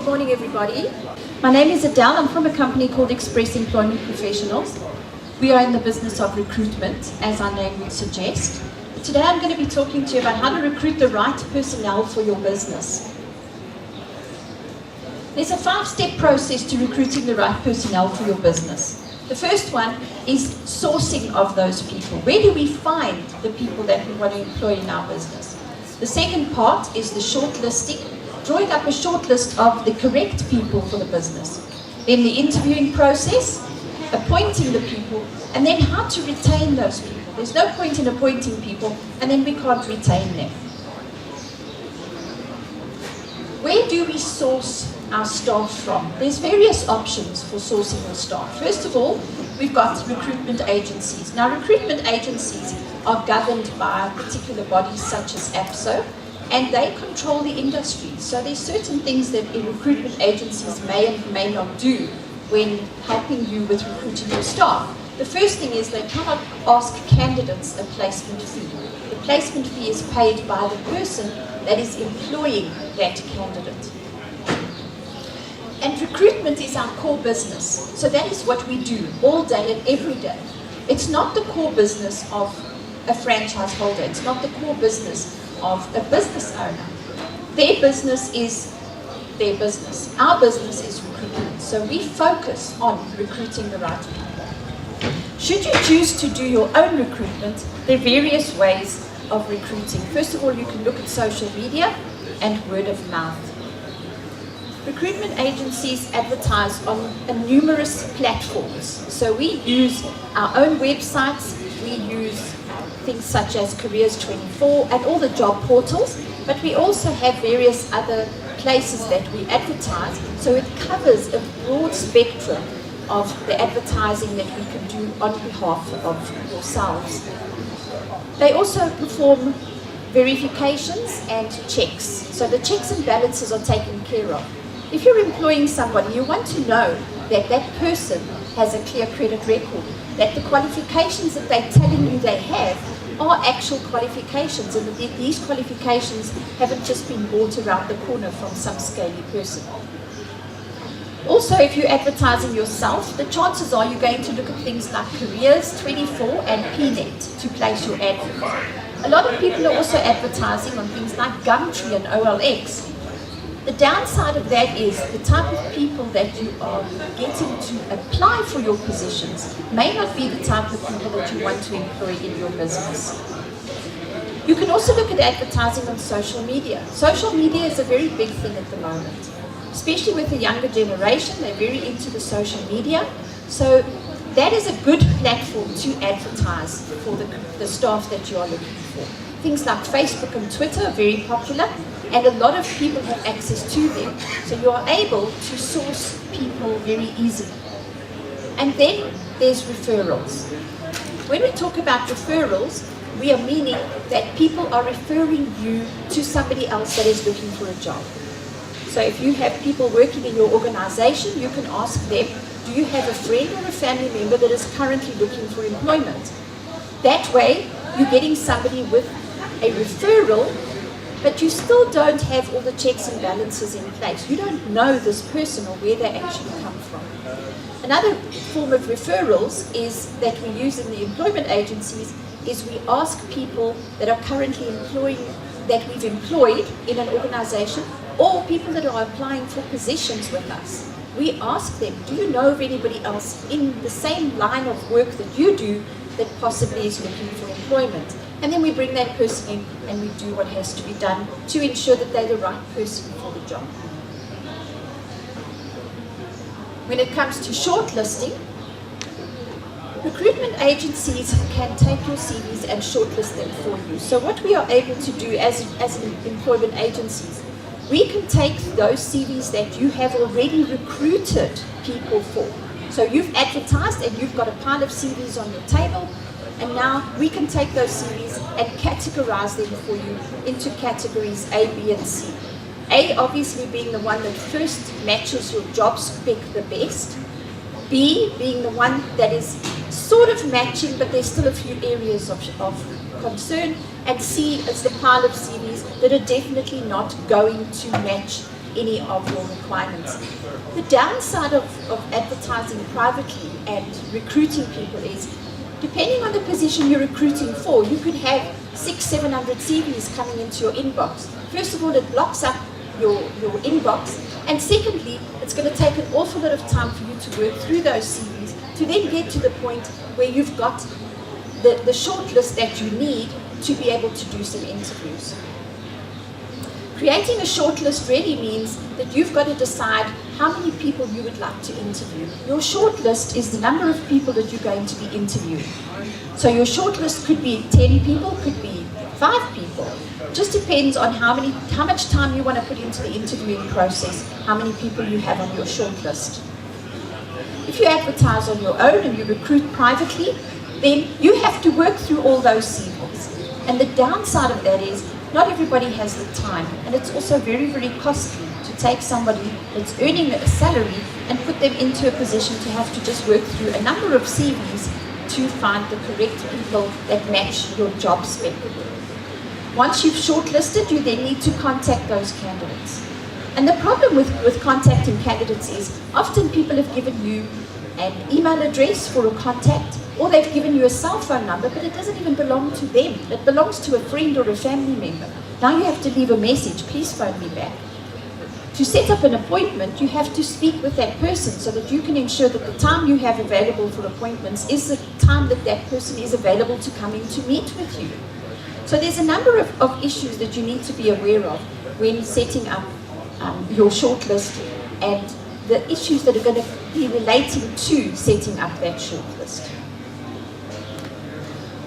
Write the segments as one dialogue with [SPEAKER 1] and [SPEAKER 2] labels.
[SPEAKER 1] Good morning, everybody. My name is Adele. I'm from a company called Express Employment Professionals. We are in the business of recruitment, as our name would suggest. Today I'm going to be talking to you about how to recruit the right personnel for your business. There's a 5-step process to recruiting the right personnel for your business. The first one is sourcing of those people. Where do we find the people that we want to employ in our business? The second part is the shortlisting, drawing up a shortlist of the correct people for the business. Then the interviewing process, appointing the people, and then how to retain those people. There's no point in appointing people and then we can't retain them. Where do we source our staff from? There's various options for sourcing your staff. First of all, we've got recruitment agencies. Now, recruitment agencies are governed by particular bodies such as APSO, and they control the industry. So there's certain things that recruitment agencies may and may not do when helping you with recruiting your staff. The first thing is they cannot ask candidates a placement fee. The placement fee is paid by the person that is employing that candidate. And recruitment is our core business. So that is what we do all day and every day. It's not the core business of a franchise holder. It's not the core business of a business owner. Their business is their business. Our business is recruitment. So we focus on recruiting the right people. Should you choose to do your own recruitment, there are various ways of recruiting. First of all, you can look at social media and word of mouth. Recruitment agencies advertise on numerous platforms. So we use our own websites, we use things such as Careers24 and all the job portals, but we also have various other places that we advertise, so it covers a broad spectrum of the advertising that we can do on behalf of yourselves. They also perform verifications and checks, so the checks and balances are taken care of. If you're employing somebody, you want to know that that person has a clear credit record, that the qualifications that they're telling you they have are actual qualifications, and that these qualifications haven't just been bought around the corner from some scaly person. Also, if you're advertising yourself, the chances are you're going to look at things like Careers24 and PNet to place your advert. A lot of people are also advertising on things like Gumtree and OLX. The downside of that is the type of people that you are getting to apply for your positions may not be the type of people that you want to employ in your business. You can also look at advertising on social media. Social media is a very big thing at the moment, especially with the younger generation. They're very into the social media. So that is a good platform to advertise for the staff that you are looking for. Things like Facebook and Twitter are very popular, and a lot of people have access to them, so you are able to source people very easily. And then there's referrals. When we talk about referrals, we are meaning that people are referring you to somebody else that is looking for a job. So if you have people working in your organization, you can ask them, do you have a friend or a family member that is currently looking for employment? That way, you're getting somebody with a referral, but you still don't have all the checks and balances in place. You don't know this person or where they actually come from. Another form of referrals is that we use in the employment agencies is we ask people that are currently that we've employed in an organization, or people that are applying for positions with us. We ask them, do you know of anybody else in the same line of work that you do that possibly is looking for employment? And then we bring that person in and we do what has to be done to ensure that they're the right person for the job. When it comes to shortlisting, recruitment agencies can take your CVs and shortlist them for you. So what we are able to do as employment agencies, we can take those CVs that you have already recruited people for. So you've advertised and you've got a pile of CVs on your table, and now we can take those CVs and categorize them for you into categories A, B, and C. A obviously being the one that first matches your job spec the best. B being the one that is sort of matching, but there's still a few areas of concern. And C is the pile of CVs that are definitely not going to match any of your requirements. The downside of advertising privately and recruiting people is, depending on the position you're recruiting for, you could have 600-700 CVs coming into your inbox. First of all, it blocks up your inbox, and secondly, it's going to take an awful lot of time for you to work through those CVs to then get to the point where you've got the shortlist that you need to be able to do some interviews. Creating a shortlist really means that you've got to decide how many people you would like to interview. Your shortlist is the number of people that you're going to be interviewing. So your shortlist could be 10 people, could be 5 people. Just depends on how much time you want to put into the interviewing process, how many people you have on your shortlist. If you advertise on your own and you recruit privately, then you have to work through all those CVs. And the downside of that is not everybody has the time, and it's also very, very costly to take somebody that's earning a salary and put them into a position to have to just work through a number of CVs to find the correct people that match your job spec. Once you've shortlisted, you then need to contact those candidates. And the problem with contacting candidates is often people have given you an email address for a contact, or they've given you a cell phone number, but it doesn't even belong to them. It belongs to a friend or a family member. Now you have to leave a message, please phone me back. To set up an appointment, you have to speak with that person so that you can ensure that the time you have available for appointments is the time that that person is available to come in to meet with you. So there's a number of issues that you need to be aware of when setting up your shortlist, and the issues that are going to be relating to setting up that shortlist.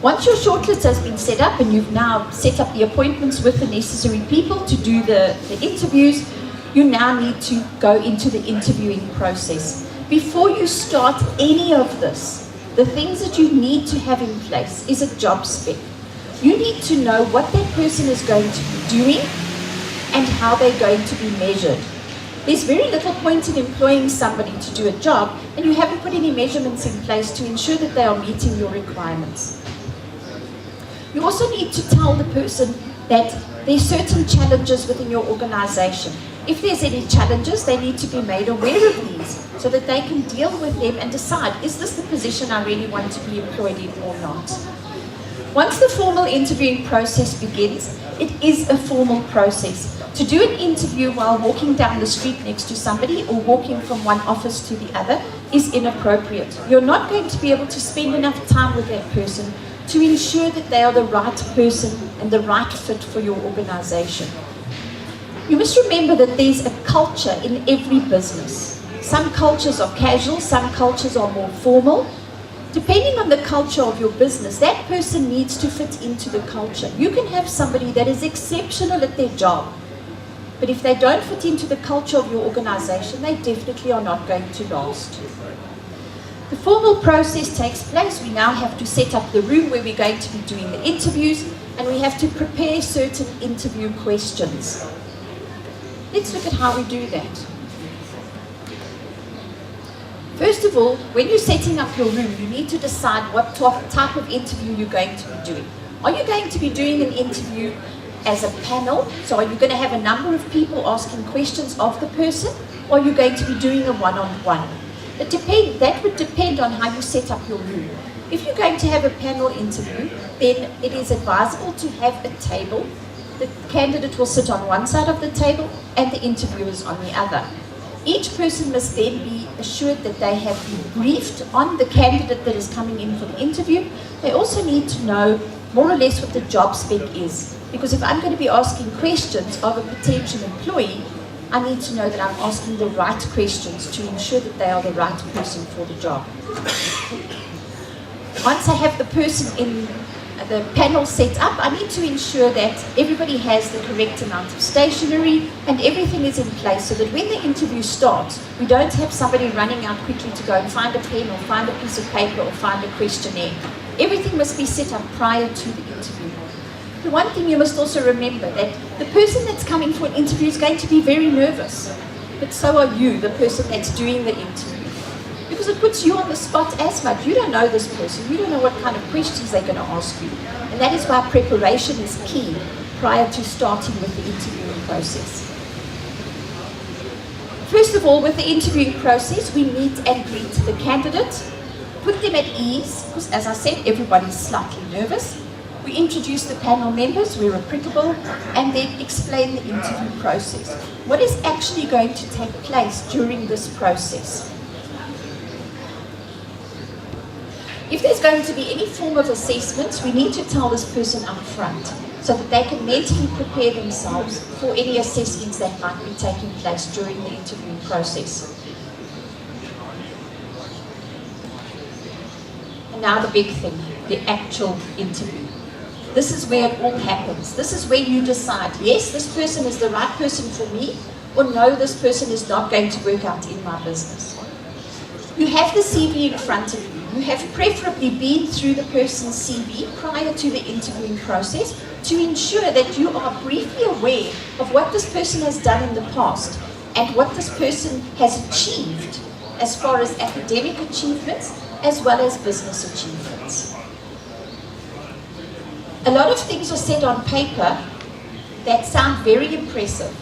[SPEAKER 1] Once your shortlist has been set up and you've now set up the appointments with the necessary people to do the interviews, you now need to go into the interviewing process. Before you start any of this, the things that you need to have in place is a job spec. You need to know what that person is going to be doing and how they're going to be measured. There's very little point in employing somebody to do a job and you haven't put any measurements in place to ensure that they are meeting your requirements. You also need to tell the person that there are certain challenges within your organization. If there's any challenges, they need to be made aware of these so that they can deal with them and decide, is this the position I really want to be employed in or not? Once the formal interviewing process begins, it is a formal process. To do an interview while walking down the street next to somebody or walking from one office to the other is inappropriate. You're not going to be able to spend enough time with that person to ensure that they are the right person and the right fit for your organization. You must remember that there's a culture in every business. Some cultures are casual, some cultures are more formal. Depending on the culture of your business, that person needs to fit into the culture. You can have somebody that is exceptional at their job, but if they don't fit into the culture of your organization, they definitely are not going to last. The formal process takes place. We now have to set up the room where we're going to be doing the interviews, and we have to prepare certain interview questions. Let's look at how we do that. First of all, when you're setting up your room, you need to decide what type of interview you're going to be doing. Are you going to be doing an interview as a panel? So are you going to have a number of people asking questions of the person, or are you going to be doing a one-on-one? That would depend on how you set up your room. If you're going to have a panel interview, then it is advisable to have a table. The candidate will sit on one side of the table and the interviewers on the other. Each person must then be assured that they have been briefed on the candidate that is coming in for the interview. They also need to know more or less what the job spec is. Because if I'm going to be asking questions of a potential employee, I need to know that I'm asking the right questions to ensure that they are the right person for the job. Once I have the person in the panel set up, I need to ensure that everybody has the correct amount of stationery and everything is in place so that when the interview starts, we don't have somebody running out quickly to go and find a pen or find a piece of paper or find a questionnaire. Everything must be set up prior to the interview. The one thing you must also remember that the person that's coming for an interview is going to be very nervous, but so are you, the person that's doing the interview. Because it puts you on the spot as much. You don't know this person. You don't know what kind of questions they're going to ask you. And that is why preparation is key prior to starting with the interviewing process. First of all, with the interviewing process, we meet and greet the candidate, put them at ease, because as I said, everybody's slightly nervous. We introduce the panel members where applicable, and then explain the interview process. What is actually going to take place during this process? If there's going to be any form of assessment, we need to tell this person up front so that they can mentally prepare themselves for any assessments that might be taking place during the interviewing process. And now the big thing, the actual interview. This is where it all happens. This is where you decide, yes, this person is the right person for me, or no, this person is not going to work out in my business. You have the CV in front of you. You have preferably been through the person's CV prior to the interviewing process to ensure that you are briefly aware of what this person has done in the past and what this person has achieved as far as academic achievements as well as business achievements. A lot of things are said on paper that sound very impressive,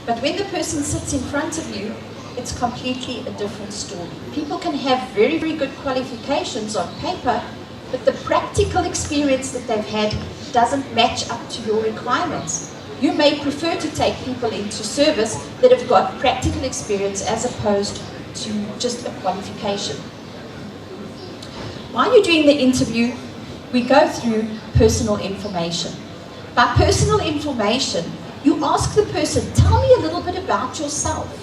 [SPEAKER 1] but when the person sits in front of you, it's completely a different story. People can have very, very good qualifications on paper, but the practical experience that they've had doesn't match up to your requirements. You may prefer to take people into service that have got practical experience as opposed to just a qualification. While you're doing the interview, we go through personal information. By personal information, you ask the person, tell me a little bit about yourself.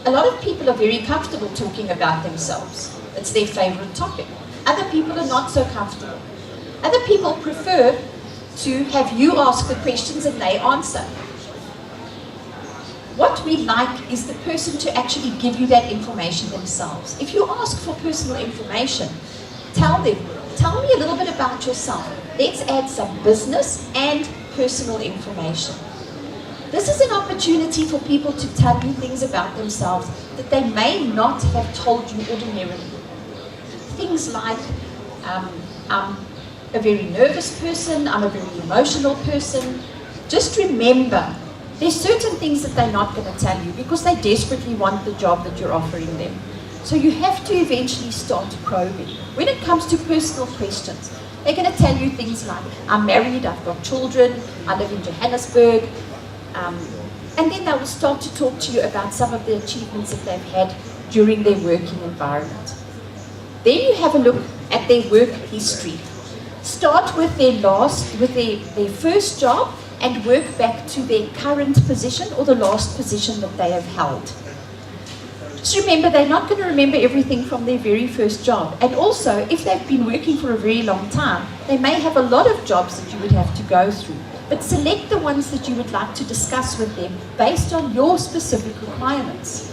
[SPEAKER 1] A lot of people are very comfortable talking about themselves. It's their favorite topic. Other people are not so comfortable. Other people prefer to have you ask the questions and they answer. What we like is the person to actually give you that information themselves. If you ask for personal information, tell them, tell me a little bit about yourself. Let's add some business and personal information. This is an opportunity for people to tell you things about themselves that they may not have told you ordinarily. Things like, I'm a very nervous person, I'm a very emotional person. Just remember, there's certain things that they're not going to tell you because they desperately want the job that you're offering them. So you have to eventually start probing. When it comes to personal questions, they're going to tell you things like, I'm married, I've got children, I live in Johannesburg, and then they will start to talk to you about some of the achievements that they've had during their working environment. Then you have a look at their work history. Start with their first job and work back to their current position or the last position that they have held. Just remember, they're not going to remember everything from their very first job. And also, if they've been working for a very long time, they may have a lot of jobs that you would have to go through. But select the ones that you would like to discuss with them based on your specific requirements.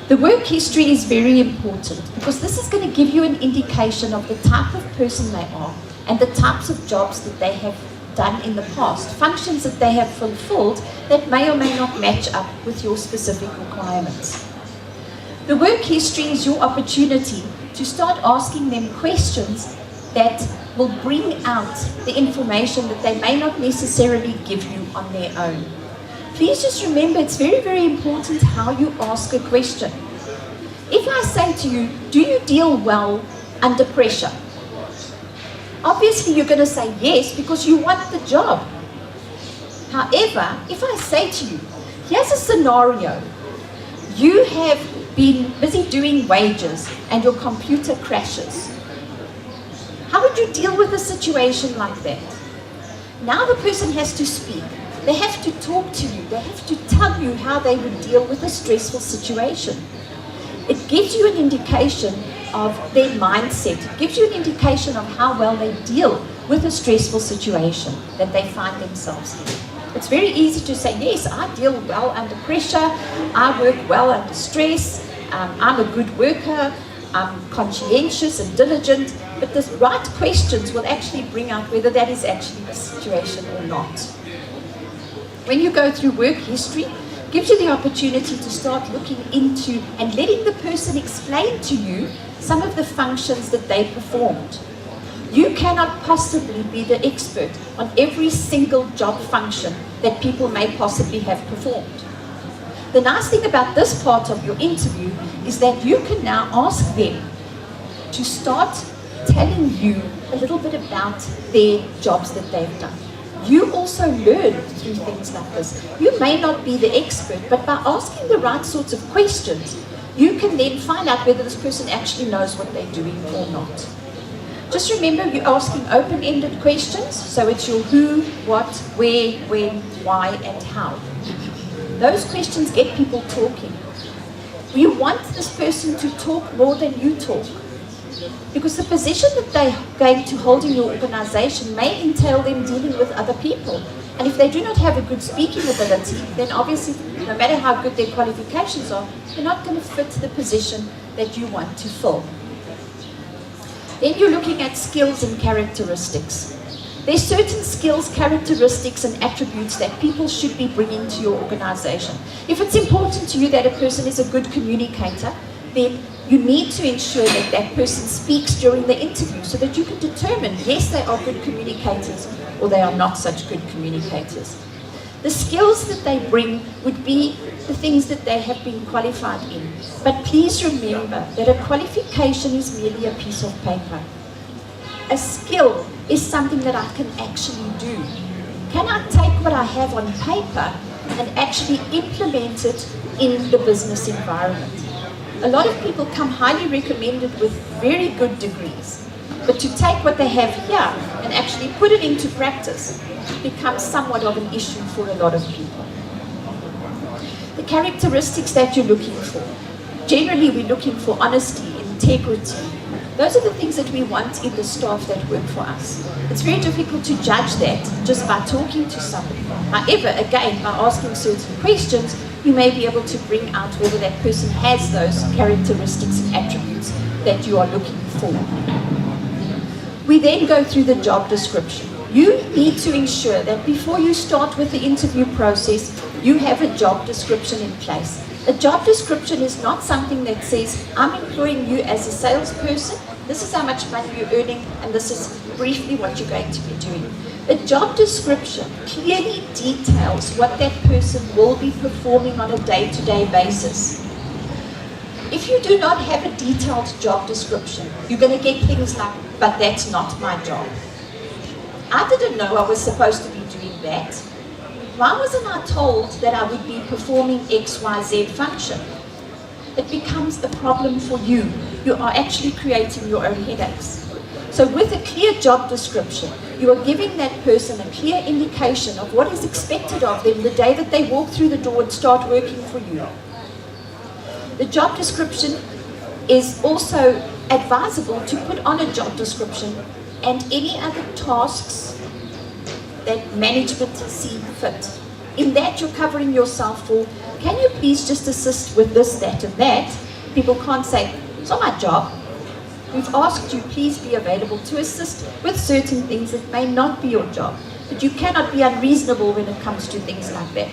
[SPEAKER 1] The work history is very important because this is going to give you an indication of the type of person they are and the types of jobs that they have done in the past, functions that they have fulfilled that may or may not match up with your specific requirements. The work history is your opportunity to start asking them questions that will bring out the information that they may not necessarily give you on their own. Please just remember, it's very, very important how you ask a question. If I say to you, do you deal well under pressure? Obviously you're going to say yes because you want the job. However, if I say to you, here's a scenario. You have been busy doing wages and your computer crashes. How would you deal with a situation like that? Now the person has to speak. They have to talk to you. They have to tell you how they would deal with a stressful situation. It gives you an indication of their mindset. It gives you an indication of how well they deal with a stressful situation that they find themselves in. It's very easy to say, yes, I deal well under pressure. I work well under stress. I'm a good worker. I'm conscientious and diligent, but the right questions will actually bring out whether that is actually the situation or not. When you go through work history, it gives you the opportunity to start looking into and letting the person explain to you some of the functions that they performed. You cannot possibly be the expert on every single job function that people may possibly have performed. The nice thing about this part of your interview is that you can now ask them to start telling you a little bit about their jobs that they've done. You also learn through things like this. You may not be the expert, but by asking the right sorts of questions, you can then find out whether this person actually knows what they're doing or not. Just remember, you're asking open-ended questions, so it's your who, what, where, when, why, and how. Those questions get people talking. You want this person to talk more than you talk. Because the position that they're going to hold in your organization may entail them dealing with other people. And if they do not have a good speaking ability, then obviously, no matter how good their qualifications are, they're not going to fit the position that you want to fill. Then you're looking at skills and characteristics. There's certain skills, characteristics, and attributes that people should be bringing to your organization. If it's important to you that a person is a good communicator, then you need to ensure that that person speaks during the interview so that you can determine, yes, they are good communicators or they are not such good communicators. The skills that they bring would be the things that they have been qualified in. But please remember that a qualification is merely a piece of paper. A skill is something that I can actually do. Can I take what I have on paper and actually implement it in the business environment? A lot of people come highly recommended with very good degrees, but to take what they have here and actually put it into practice becomes somewhat of an issue for a lot of people. The characteristics that you're looking for. Generally, we're looking for honesty, integrity. Those are the things that we want in the staff that work for us. It's very difficult to judge that just by talking to somebody. However, again, by asking certain questions, you may be able to bring out whether that person has those characteristics and attributes that you are looking for. We then go through the job description. You need to ensure that before you start with the interview process, you have a job description in place. A job description is not something that says, I'm employing you as a salesperson, this is how much money you're earning, and this is briefly what you're going to be doing. A job description clearly details what that person will be performing on a day-to-day basis. If you do not have a detailed job description, you're going to get things like, but that's not my job. I didn't know I was supposed to be doing that. Why wasn't I told that I would be performing XYZ function? It becomes a problem for you. You are actually creating your own headaches. So with a clear job description, you are giving that person a clear indication of what is expected of them the day that they walk through the door and start working for you. The job description is also advisable to put on a job description and any other tasks that management see fit. In that you're covering yourself for, can you please just assist with this, that, and that? People can't say, it's not my job. We've asked you, please be available to assist with certain things that may not be your job. But you cannot be unreasonable when it comes to things like that.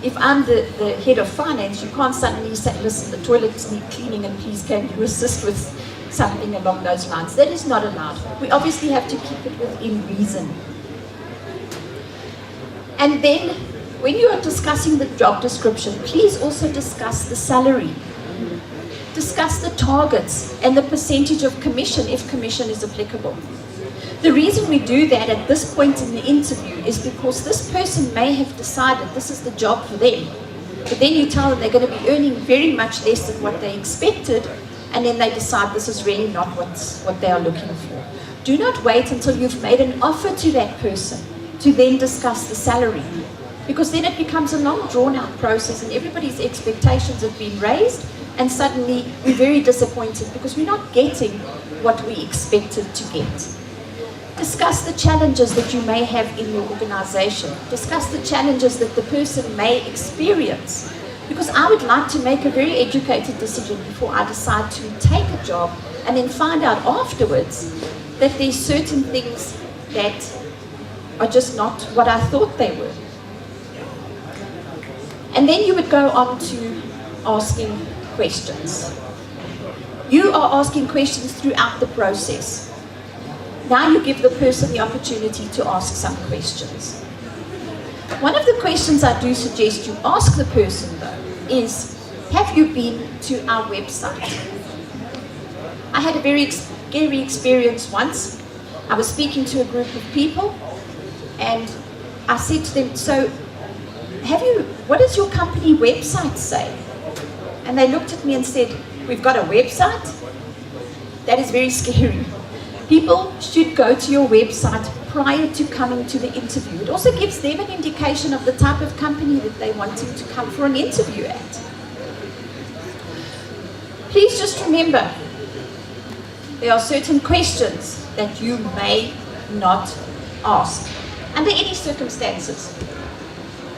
[SPEAKER 1] If I'm the head of finance, you can't suddenly say, listen, the toilets need cleaning and please can you assist with something along those lines. That is not allowed. We obviously have to keep it within reason. And then, when you are discussing the job description, please also discuss the salary. Discuss the targets and the percentage of commission if commission is applicable. The reason we do that at this point in the interview is because this person may have decided this is the job for them. But then you tell them they're going to be earning very much less than what they expected, and then they decide this is really not what they are looking for. Do not wait until you've made an offer to that person to then discuss the salary, because then it becomes a long drawn-out process and everybody's expectations have been raised, and suddenly we're very disappointed because we're not getting what we expected to get. Discuss the challenges that you may have in your organization. Discuss the challenges that the person may experience. Because I would like to make a very educated decision before I decide to take a job and then find out afterwards that there's certain things that are just not what I thought they were. And then you would go on to asking questions. You are asking questions throughout the process. Now you give the person the opportunity to ask some questions. One of the questions I do suggest you ask the person though is, have you been to our website? I had a very scary experience once. I was speaking to a group of people and I said to them, so what does your company website say? And they looked at me and said, we've got a website? That is very scary. People should go to your website prior to coming to the interview. It also gives them an indication of the type of company that they want to come for an interview at. Please just remember, there are certain questions that you may not ask under any circumstances.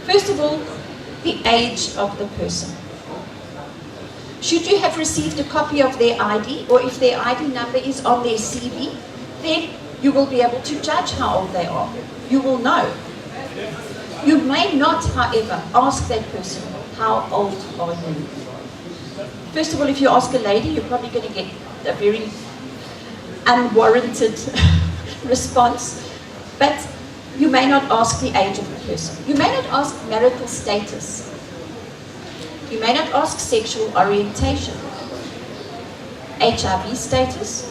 [SPEAKER 1] First of all, the age of the person. Should you have received a copy of their ID, or if their ID number is on their CV, then you will be able to judge how old they are. You will know. You may not, however, ask that person, how old are you? First of all, if you ask a lady, you're probably going to get a very unwarranted response, but you may not ask the age of the person. You may not ask marital status. You may not ask sexual orientation, HIV status.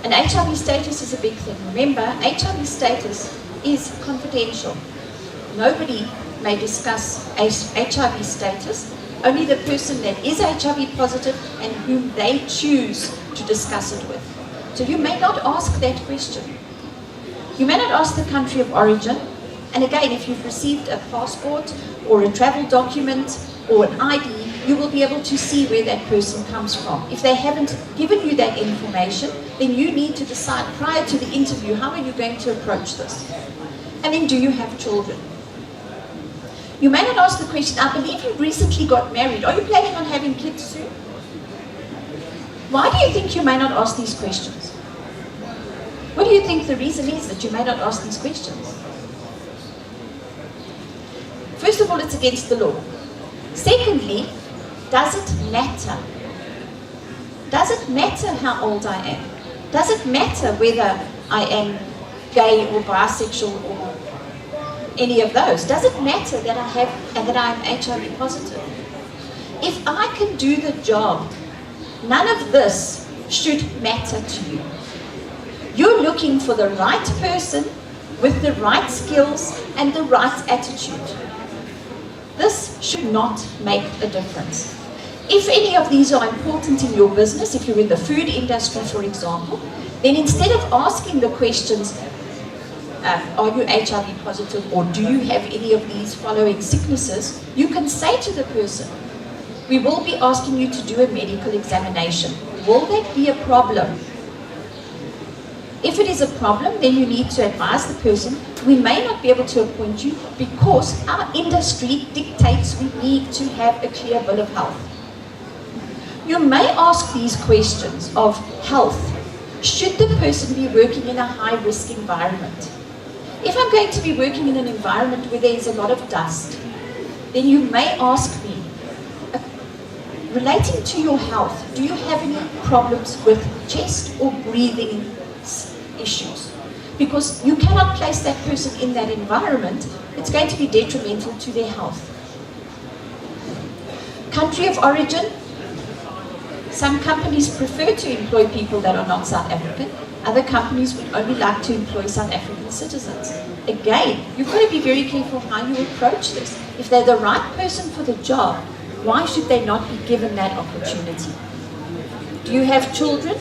[SPEAKER 1] And HIV status is a big thing. Remember, HIV status is confidential. Nobody may discuss HIV status, only the person that is HIV positive and whom they choose to discuss it with. So you may not ask that question. You may not ask the country of origin. And again, if you've received a passport or a travel document or an ID, you will be able to see where that person comes from. If they haven't given you that information, then you need to decide prior to the interview, how are you going to approach this? And then, do you have children? You may not ask the question, I believe you recently got married. Are you planning on having kids soon? Why do you think you may not ask these questions? What do you think the reason is that you may not ask these questions? First of all, it's against the law. Secondly, does it matter? Does it matter how old I am? Does it matter whether I am gay or bisexual or any of those? Does it matter that I have and that I am HIV positive? If I can do the job, none of this should matter to you. You're looking for the right person with the right skills and the right attitude. This should not make a difference. If any of these are important in your business, if you're in the food industry, for example, then instead of asking the questions, are you HIV positive or do you have any of these following sicknesses, you can say to the person, we will be asking you to do a medical examination. Will that be a problem? If it is a problem, then you need to advise the person, we may not be able to appoint you because our industry dictates we need to have a clear bill of health. You may ask these questions of health. Should the person be working in a high-risk environment? If I'm going to be working in an environment where there is a lot of dust, then you may ask me, relating to your health, do you have any problems with chest or breathing issues? Because you cannot place that person in that environment. It's going to be detrimental to their health. Country of origin. Some companies prefer to employ people that are not South African. Other companies would only like to employ South African citizens. Again, you've got to be very careful how you approach this. If they're the right person for the job, why should they not be given that opportunity? Do you have children?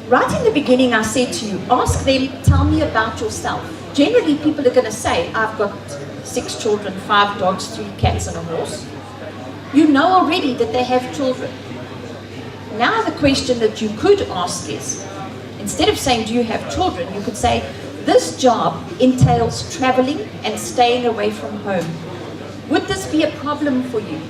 [SPEAKER 1] Right in the beginning, I said to you, ask them, tell me about yourself. Generally, people are going to say, I've got 6 children, 5 dogs, 3 cats, and a horse. You know already that they have children. Now the question that you could ask is, instead of saying, do you have children, you could say, this job entails traveling and staying away from home. Would this be a problem for you?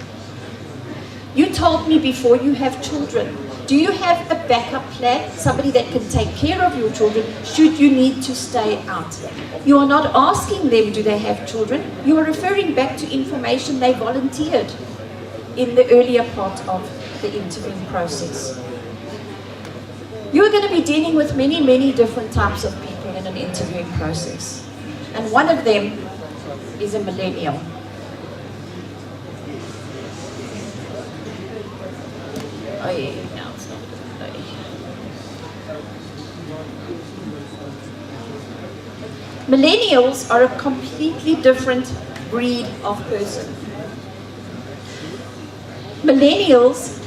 [SPEAKER 1] You told me before you have children. Do you have a backup plan, somebody that can take care of your children should you need to stay out? You are not asking them, do they have children? You are referring back to information they volunteered in the earlier part of the interviewing process. You're going to be dealing with many, many different types of people in an interviewing process. And one of them is a millennial. Oh yeah, no, it's not good. Oh, yeah. Millennials are a completely different breed of person. Millennials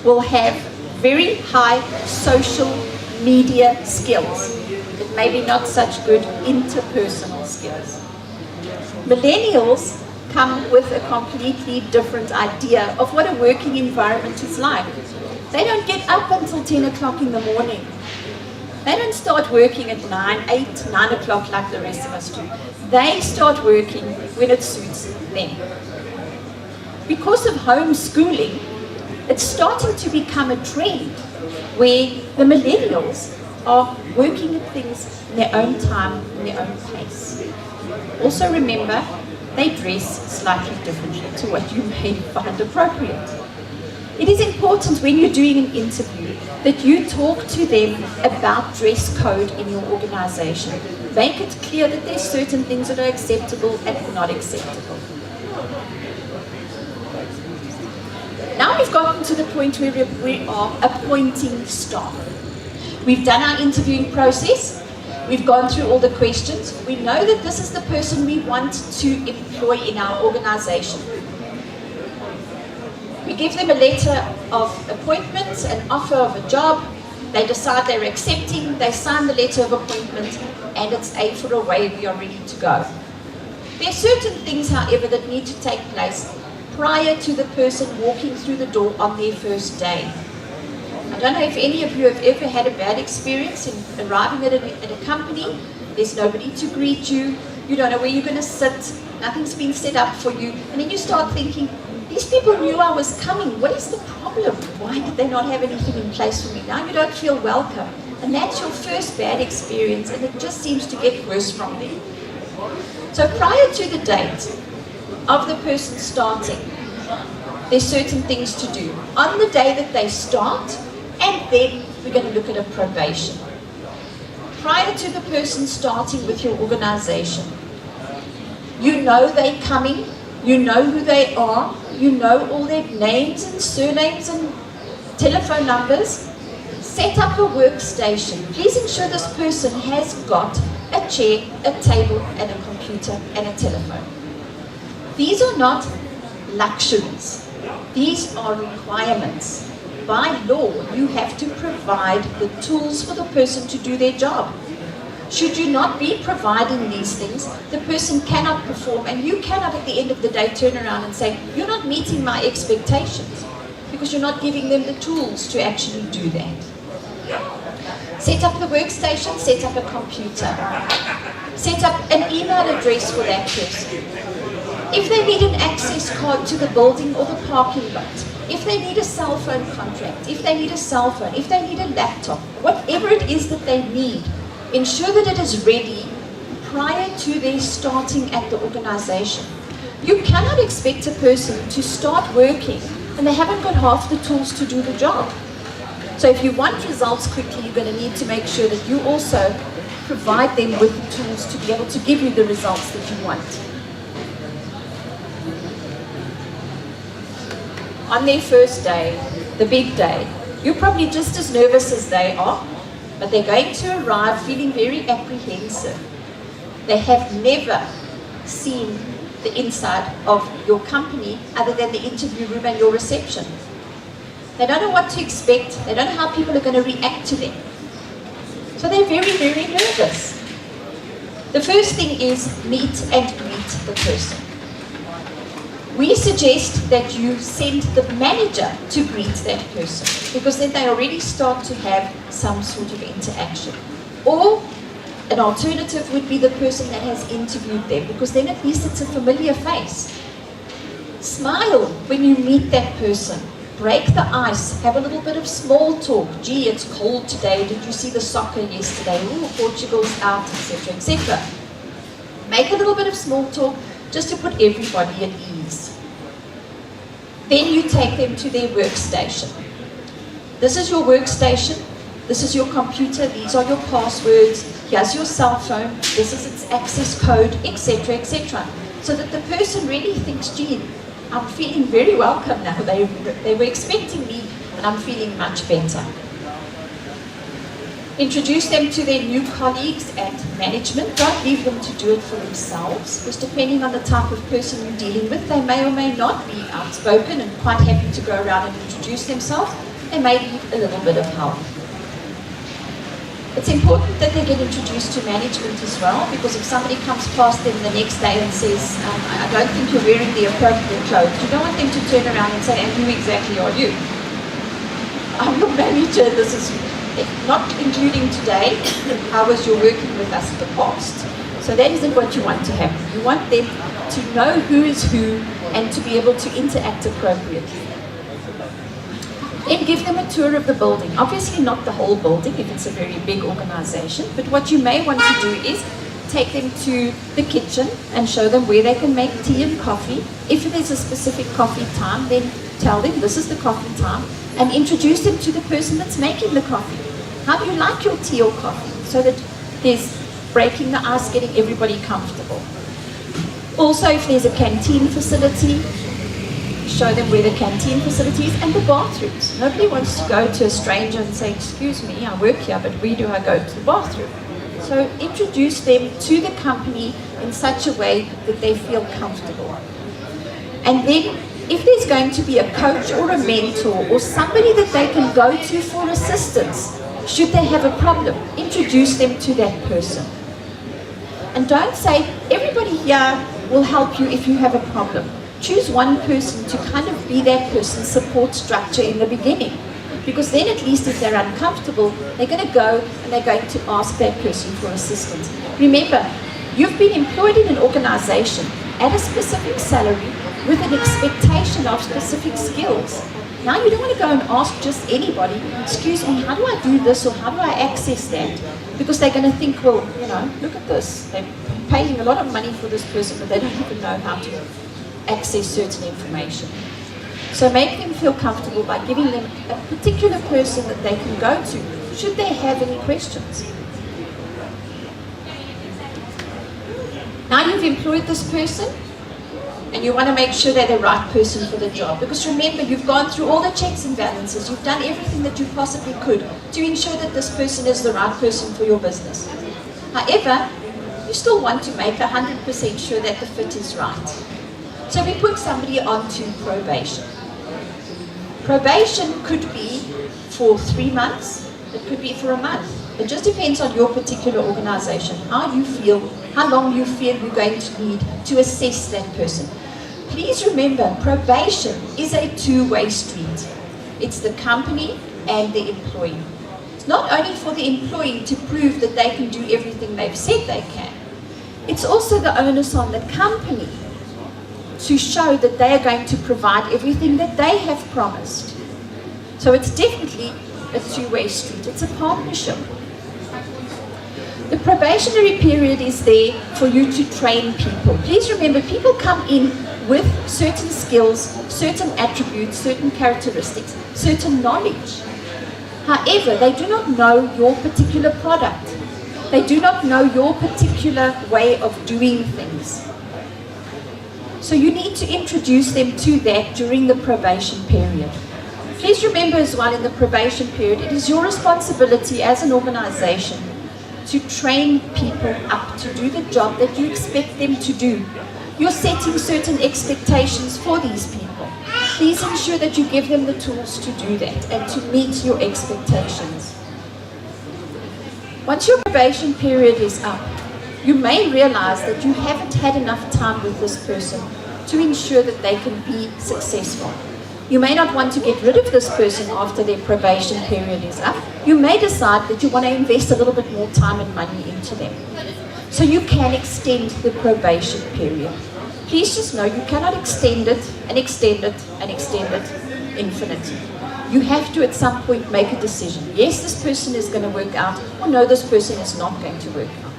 [SPEAKER 1] will have very high social media skills, but maybe not such good interpersonal skills. Millennials come with a completely different idea of what a working environment is like. They don't get up until 10 o'clock in the morning. They don't start working at 9 o'clock like the rest of us do. They start working when it suits them. Because of homeschooling, it's starting to become a trend where the millennials are working at things in their own time, in their own pace. Also remember, they dress slightly differently to what you may find appropriate. It is important when you're doing an interview that you talk to them about dress code in your organization. Make it clear that there's certain things that are acceptable and not acceptable. Now we've gotten to the point where we are appointing staff. We've done our interviewing process. We've gone through all the questions. We know that this is the person we want to employ in our organization. We give them a letter of appointment, an offer of a job. They decide they're accepting, they sign the letter of appointment, and it's A for away, we are ready to go. There are certain things, however, that need to take place prior to the person walking through the door on their first day. I don't know if any of you have ever had a bad experience in arriving at a company. There's nobody to greet you. You don't know where you're going to sit. Nothing's been set up for you. And then you start thinking, these people knew I was coming. What is the problem? Why did they not have anything in place for me? Now you don't feel welcome. And that's your first bad experience, and it just seems to get worse from there. So prior to the date of the person starting, there's certain things to do. On the day that they start, and then we're going to look at a probation. Prior to the person starting with your organization, you know they're coming, you know who they are, you know all their names and surnames and telephone numbers. Set up a workstation. Please ensure this person has got a chair, a table, and a computer, and a telephone. These are not luxuries. These are requirements. By law, you have to provide the tools for the person to do their job. Should you not be providing these things, the person cannot perform, and you cannot at the end of the day turn around and say, you're not meeting my expectations, because you're not giving them the tools to actually do that. Set up the workstation, set up a computer. Set up an email address for that person. If they need an access card to the building or the parking lot, if they need a cell phone contract, if they need a cell phone, if they need a laptop, whatever it is that they need, ensure that it is ready prior to their starting at the organization. You cannot expect a person to start working and they haven't got half the tools to do the job. So if you want results quickly, you're going to need to make sure that you also provide them with the tools to be able to give you the results that you want. On their first day, the big day, you're probably just as nervous as they are, but they're going to arrive feeling very apprehensive. They have never seen the inside of your company other than the interview room and your reception. They don't know what to expect. They don't know how people are going to react to them. So they're very, very nervous. The first thing is meet and greet the person. We suggest that you send the manager to greet that person, because then they already start to have some sort of interaction. Or an alternative would be the person that has interviewed them, because then at least it's a familiar face. Smile when you meet that person. Break the ice. Have a little bit of small talk. Gee, it's cold today. Did you see the soccer yesterday? Ooh, Portugal's out, etc., etc. Make a little bit of small talk just to put everybody at ease. Then you take them to their workstation. This is your workstation. This is your computer, these are your passwords, here's your cell phone, this is its access code, etc., etc. So that the person really thinks, gee, I'm feeling very welcome now. They were expecting me, and I'm feeling much better. Introduce them to their new colleagues and management. Don't leave them to do it for themselves, because depending on the type of person you're dealing with, they may or may not be outspoken and quite happy to go around and introduce themselves. They may need a little bit of help. It's important that they get introduced to management as well, because if somebody comes past them the next day and says, I don't think you're wearing the appropriate clothes, you don't want them to turn around and say, and who exactly are you? I'm your manager, this is not including today, how was your working with us in the past? So that isn't what you want to happen. You want them to know who is who and to be able to interact appropriately. Then give them a tour of the building. Obviously not the whole building if it's a very big organization, but what you may want to do is take them to the kitchen and show them where they can make tea and coffee. If there's a specific coffee time, then tell them this is the coffee time and introduce them to the person that's making the coffee. How do you like your tea or coffee? So that there's breaking the ice, getting everybody comfortable. Also, if there's a canteen facility, show them where the canteen facilities and the bathrooms. Nobody wants to go to a stranger and say, excuse me, I work here, but where do I go to the bathroom? So introduce them to the company in such a way that they feel comfortable. And then if there's going to be a coach or a mentor or somebody that they can go to for assistance, should they have a problem, introduce them to that person. And don't say, everybody here will help you if you have a problem. Choose one person to kind of be that person's support structure in the beginning. Because then at least if they're uncomfortable, they're going to go and they're going to ask that person for assistance. Remember, you've been employed in an organization at a specific salary with an expectation of specific skills. Now you don't want to go and ask just anybody, excuse me, how do I do this or how do I access that? Because they're going to think, well, you know, look at this. They're paying a lot of money for this person, but they don't even know how to access certain information. So make them feel comfortable by giving them a particular person that they can go to, should they have any questions. Now you've employed this person, and you want to make sure they're the right person for the job. Because remember, you've gone through all the checks and balances. You've done everything that you possibly could to ensure that this person is the right person for your business. However, you still want to make 100% sure that the fit is right. So we put somebody onto probation. Probation could be for 3 months. It could be for a month. It just depends on your particular organization, how you feel, how long you feel you're going to need to assess that person. Please remember, probation is a two-way street. It's the company and the employee. It's not only for the employee to prove that they can do everything they've said they can. It's also the onus on the company to show that they are going to provide everything that they have promised. So it's definitely a two-way street. It's a partnership. The probationary period is there for you to train people. Please remember, people come in with certain skills, certain attributes, certain characteristics, certain knowledge. However, they do not know your particular product. They do not know your particular way of doing things. So you need to introduce them to that during the probation period. Please remember as well, in the probation period, it is your responsibility as an organization to train people up to do the job that you expect them to do. You're setting certain expectations for these people. Please ensure that you give them the tools to do that and to meet your expectations. Once your probation period is up, you may realize that you haven't had enough time with this person to ensure that they can be successful. You may not want to get rid of this person after their probation period is up. You may decide that you want to invest a little bit more time and money into them. So you can extend the probation period. Please just know you cannot extend it and extend it and extend it infinitely. You have to at some point make a decision. Yes, this person is going to work out, or no, this person is not going to work out.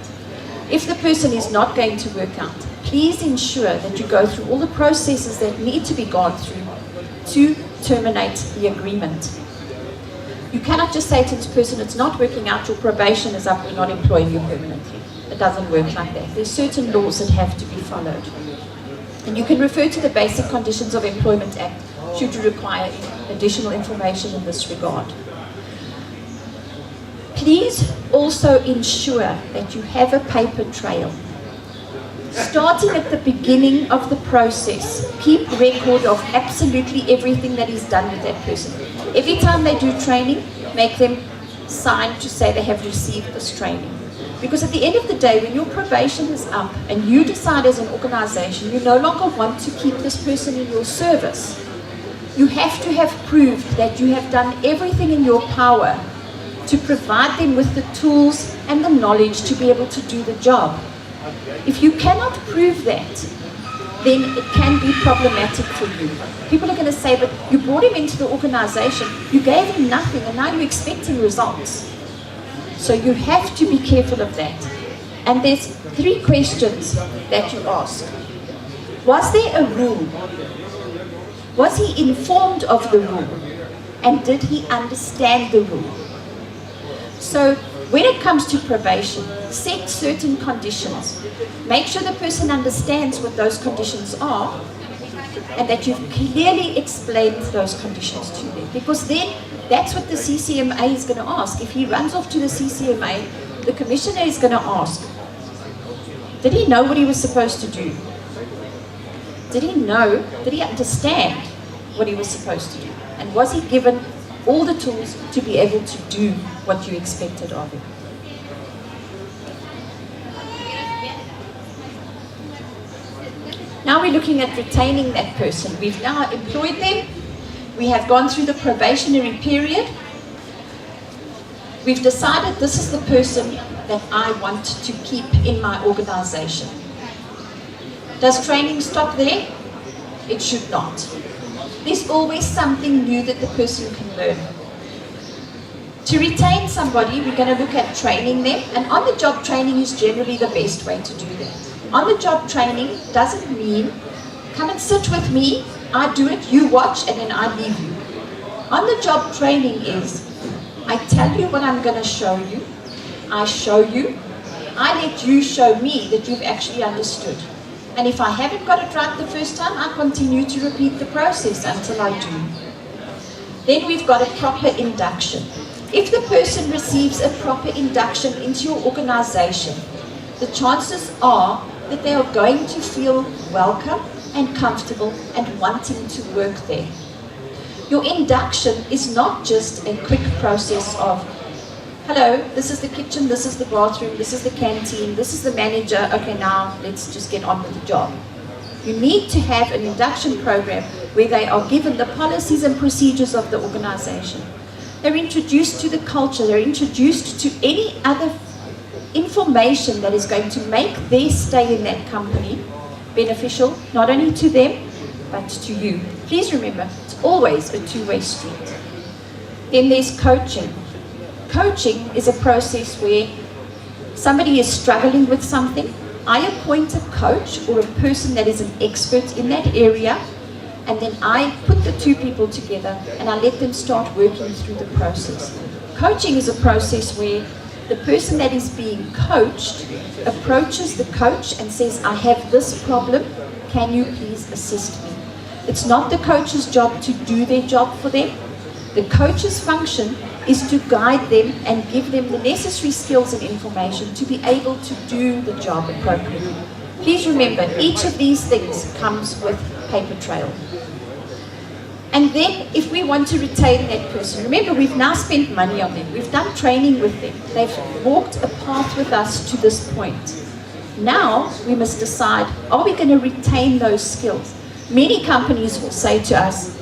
[SPEAKER 1] If the person is not going to work out, please ensure that you go through all the processes that need to be gone through to terminate the agreement. You cannot just say to this person, it's not working out, your probation is up, we're not employing you permanently. It doesn't work like that. There's certain laws that have to be followed. And you can refer to the Basic Conditions of Employment Act should you require additional information in this regard. Please also ensure that you have a paper trail. Starting at the beginning of the process, keep record of absolutely everything that is done with that person. Every time they do training, make them sign to say they have received this training. Because at the end of the day, when your probation is up and you decide as an organization you no longer want to keep this person in your service, you have to have proved that you have done everything in your power to provide them with the tools and the knowledge to be able to do the job. If you cannot prove that, then it can be problematic for you. People are going to say, but you brought him into the organization, you gave him nothing, and now you're expecting results. So you have to be careful of that. And there's 3 questions that you ask. Was there a rule? Was he informed of the rule? And did he understand the rule? So when it comes to probation, set certain conditions. Make sure the person understands what those conditions are and that you've clearly explained those conditions to them. Because then that's what the CCMA is going to ask. If he runs off to the CCMA, the commissioner is going to ask, did he know what he was supposed to do? Did he understand what he was supposed to do? And was he given all the tools to be able to do what you expected of him? Now we're looking at retaining that person. We've now employed them. We have gone through the probationary period. We've decided this is the person that I want to keep in my organization. Does training stop there? It should not. There's always something new that the person can learn. To retain somebody, we're going to look at training them, and on-the-job training is generally the best way to do that. On-the-job training doesn't mean, come and sit with me, I do it, you watch, and then I leave you. On-the-job training is, I tell you what I'm going to show you, I show you, I let you show me that you've actually understood. And if I haven't got it right the first time, I continue to repeat the process until I do. Then we've got a proper induction. If the person receives a proper induction into your organization, the chances are that they are going to feel welcome and comfortable and wanting to work there. Your induction is not just a quick process of, hello, this is the kitchen, this is the bathroom, this is the canteen, this is the manager, okay, now let's just get on with the job. You need to have an induction program where they are given the policies and procedures of the organization. They're introduced to the culture, they're introduced to any other information that is going to make their stay in that company beneficial, not only to them, but to you. Please remember, it's always a two-way street. Then there's coaching. Coaching is a process where somebody is struggling with something. I appoint a coach or a person that is an expert in that area, and then I put the two people together and I let them start working through the process. Coaching is a process where the person that is being coached approaches the coach and says, I have this problem, can you please assist me? It's not the coach's job to do their job for them. The coach's function is to guide them and give them the necessary skills and information to be able to do the job appropriately. Please remember, each of these things comes with paper trail. And then if we want to retain that person, remember we've now spent money on them, we've done training with them, they've walked a path with us to this point. Now we must decide, are we going to retain those skills? Many companies will say to us,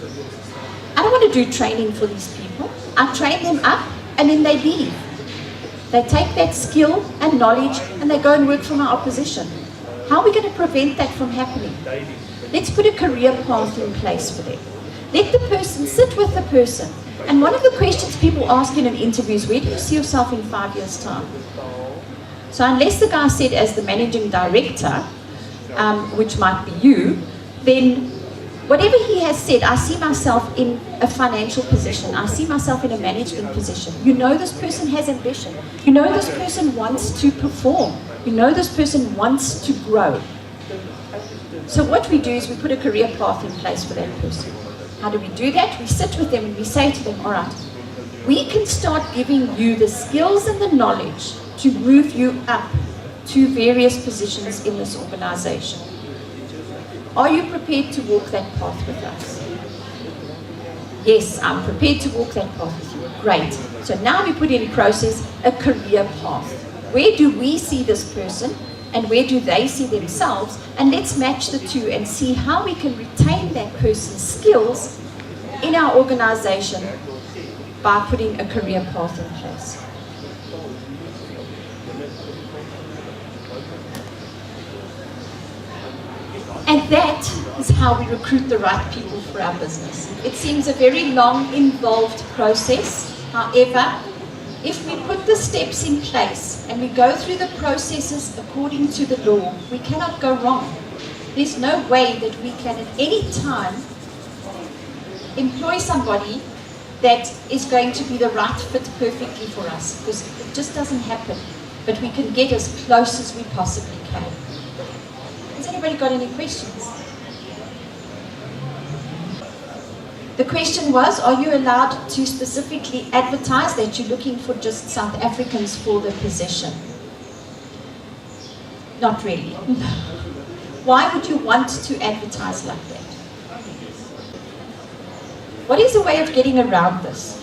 [SPEAKER 1] I don't want to do training for these people. I train them up and then they leave. They take that skill and knowledge and they go and work for my opposition. How are we going to prevent that from happening? Let's put a career path in place for them. Let the person sit with the person. And one of the questions people ask in an interview is, where do you see yourself in 5 years' time? So unless the guy said as the managing director, which might be you, then Whatever he has said, I see myself in a financial position. I see myself in a management position. You know this person has ambition. You know this person wants to perform. You know this person wants to grow. So what we do is we put a career path in place for that person. How do we do that? We sit with them and we say to them, all right, we can start giving you the skills and the knowledge to move you up to various positions in this organization. Are you prepared to walk that path with us? Yes, I'm prepared to walk that path with you. Great. So now we put in process a career path. Where do we see this person and where do they see themselves? And let's match the two and see how we can retain that person's skills in our organization by putting a career path in place. And that is how we recruit the right people for our business. It seems a very long, involved process. However, if we put the steps in place and we go through the processes according to the law, we cannot go wrong. There's no way that we can at any time employ somebody that is going to be the right fit perfectly for us, because it just doesn't happen. But we can get as close as we possibly can. Has anybody got any questions? The question was, are you allowed to specifically advertise that you're looking for just South Africans for the position? Not really. Why would you want to advertise like that? What is a way of getting around this?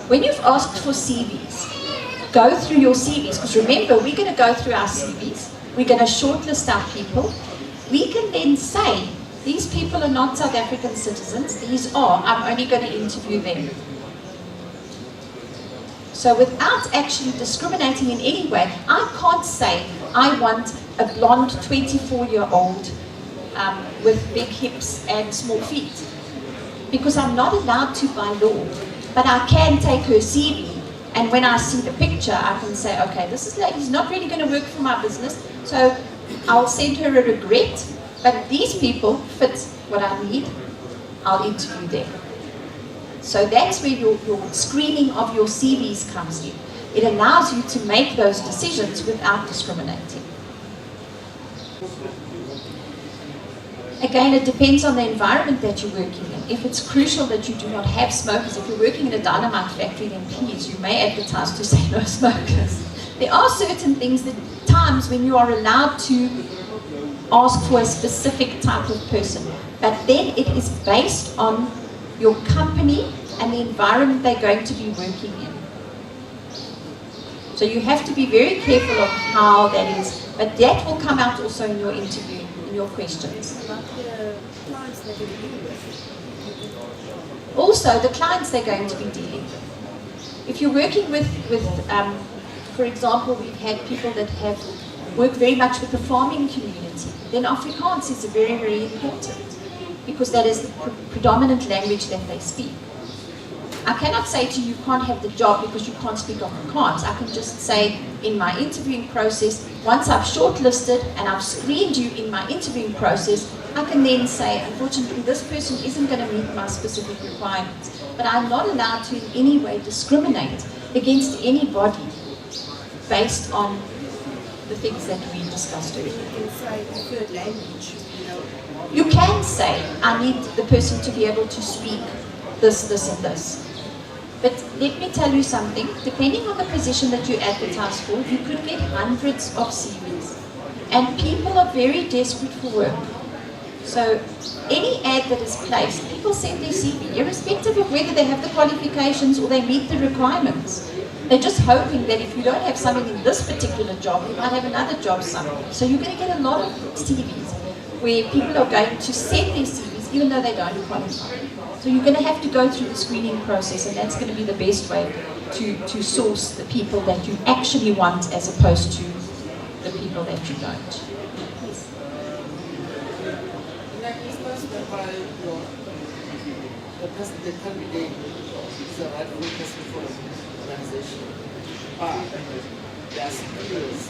[SPEAKER 1] When you've asked for CVs, go through your CVs, because remember, we're going to go through our CVs, we're going to shortlist our people. We can then say, these people are not South African citizens, these are, I'm only going to interview them. So without actually discriminating in any way, I can't say, I want a blonde 24-year-old with big hips and small feet. Because I'm not allowed to by law. But I can take her CV, and when I see the picture, I can say, okay, this lady's not really going to work for my business, so I'll send her a regret, but these people fit what I need, I'll interview them. So that's where your screening of your CVs comes in. It allows you to make those decisions without discriminating. Again, it depends on the environment that you're working in. If it's crucial that you do not have smokers, if you're working in a dynamite factory, then please, you may advertise to say no smokers. There are certain things, times when you are allowed to ask for a specific type of person, but then it is based on your company and the environment they're going to be working in. So you have to be very careful of how that is, but that will come out also in your interview, in your questions.
[SPEAKER 2] About the clients that you're dealing with.
[SPEAKER 1] Also, the clients they're going to be dealing with. If you're working with for example, we've had people that have worked very much with the farming community, then Afrikaans is very, very important, because that is the predominant language that they speak. I cannot say to you, you can't have the job because you can't speak Afrikaans. I can just say in my interviewing process, once I've shortlisted and I've screened you in my interviewing process, I can then say, unfortunately, this person isn't going to meet my specific requirements. But I'm not allowed to in any way discriminate against anybody based on the things that we discussed earlier.
[SPEAKER 2] You can say preferred language, you know.
[SPEAKER 1] You can say, I need the person to be able to speak this, this, and this. But let me tell you something, depending on the position that you advertise for, you could get hundreds of CVs. And people are very desperate for work. So any ad that is placed, people send their CV, irrespective of whether they have the qualifications or they meet the requirements. They're just hoping that if you don't have something in this particular job, you might have another job somewhere. So you're going to get a lot of CVs where people are going to send their CVs even though they don't qualify. So you're going to have to go through the screening process, and that's going to be the best way to source the people that you actually want as opposed to the people that you don't. Yes.
[SPEAKER 3] The candidate is the right person for the organization. But their skills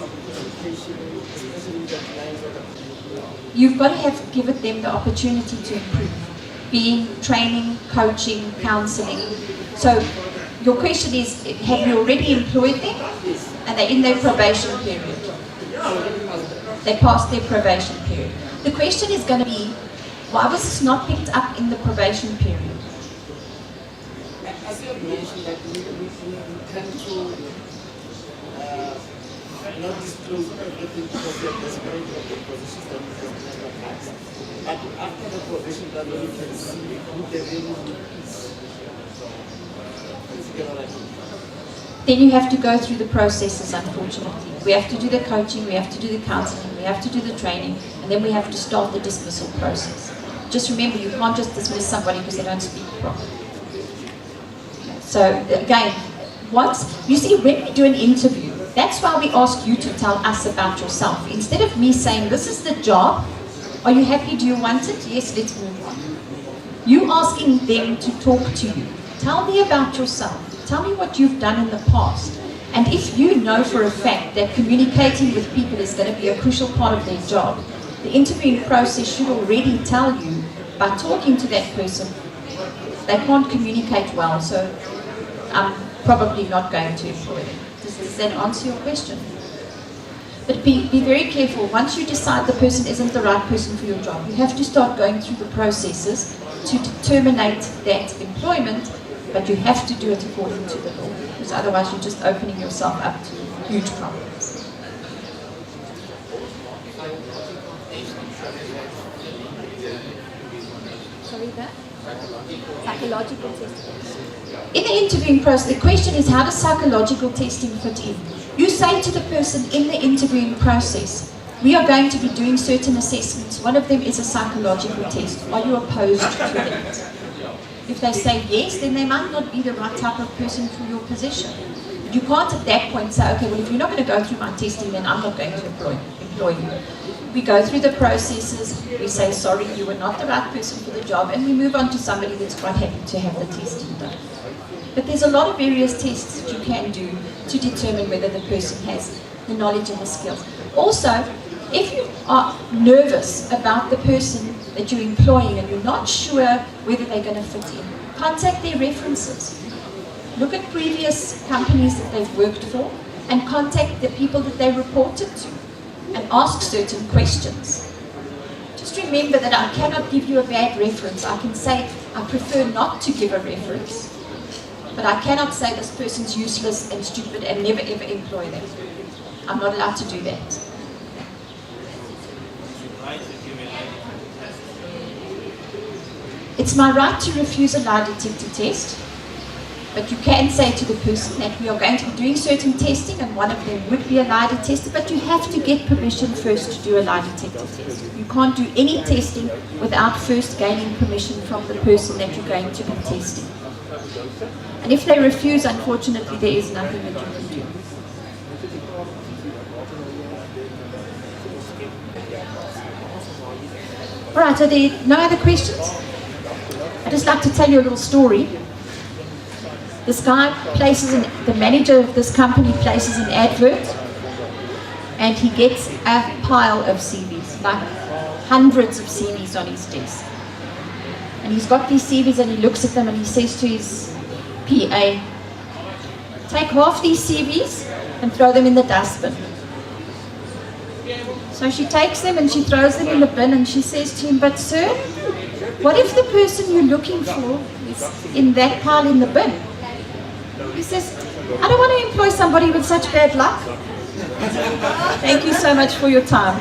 [SPEAKER 3] of communication, especially the lines of
[SPEAKER 1] you've got to have given them the opportunity to improve, being training, coaching, counseling. So your question is, have you already employed them? And they're in their probation period. They passed their probation period. The question is going to be, why was this not picked up in the probation period?
[SPEAKER 3] As you have mentioned, that we tend to not disclose everything because we are desperate of the positions that we have advertised. But after the probation period, we can see who the real is. You get what I mean?
[SPEAKER 1] Then you have to go through the processes, unfortunately. We have to do the coaching, we have to do the counseling, we have to do the training, and then we have to start the dismissal process. Just remember, you can't just dismiss somebody because they don't speak properly. So again, once, you see, when we do an interview, that's why we ask you to tell us about yourself. Instead of me saying, this is the job, are you happy, do you want it? Yes, let's move on. You asking them to talk to you. Tell me about yourself. Tell me what you've done in the past. And if you know for a fact that communicating with people is going to be a crucial part of their job, the interviewing process should already tell you, by talking to that person, they can't communicate well, so I'm probably not going to employ them. Does that answer your question? But be very careful. Once you decide the person isn't the right person for your job, you have to start going through the processes to terminate that employment, but you have to do it according to the law, because otherwise you're just opening yourself up to huge problems. Sorry, that? Psychological testing. In the interviewing process, the question is, how does psychological testing fit in? You say to the person in the interviewing process, we are going to be doing certain assessments. One of them is a psychological test. Are you opposed to that? If they say yes, then they might not be the right type of person for your position. You can't at that point say, okay, well, if you're not going to go through my testing, then I'm not going to employ you. We go through the processes, we say, sorry, you were not the right person for the job, and we move on to somebody that's quite happy to have the testing done. But there's a lot of various tests that you can do to determine whether the person has the knowledge and the skills. Also, if you are nervous about the person that you're employing and you're not sure whether they're going to fit in, contact their references. Look at previous companies that they've worked for and contact the people that they reported to and ask certain questions. Just remember that I cannot give you a bad reference. I can say I prefer not to give a reference, but I cannot say this person's useless and stupid and never ever employ them. I'm not allowed to do that. It's my right to refuse a lie detector test, but you can say to the person that we are going to be doing certain testing and one of them would be a lie detector, but you have to get permission first to do a lie detector test. You can't do any testing without first gaining permission from the person that you're going to be testing. And if they refuse, unfortunately, there is nothing that you can do. All right, are there no other questions? I'd just like to tell you a little story. This guy the manager of this company places an advert, and he gets a pile of CVs, like hundreds of CVs on his desk. And he's got these CVs and he looks at them and he says to his PA, take half these CVs and throw them in the dustbin. So she takes them and she throws them in the bin and she says to him, but sir, what if the person you're looking for is in that pile in the bin? He says, I don't want to employ somebody with such bad luck. Thank you so much for your time.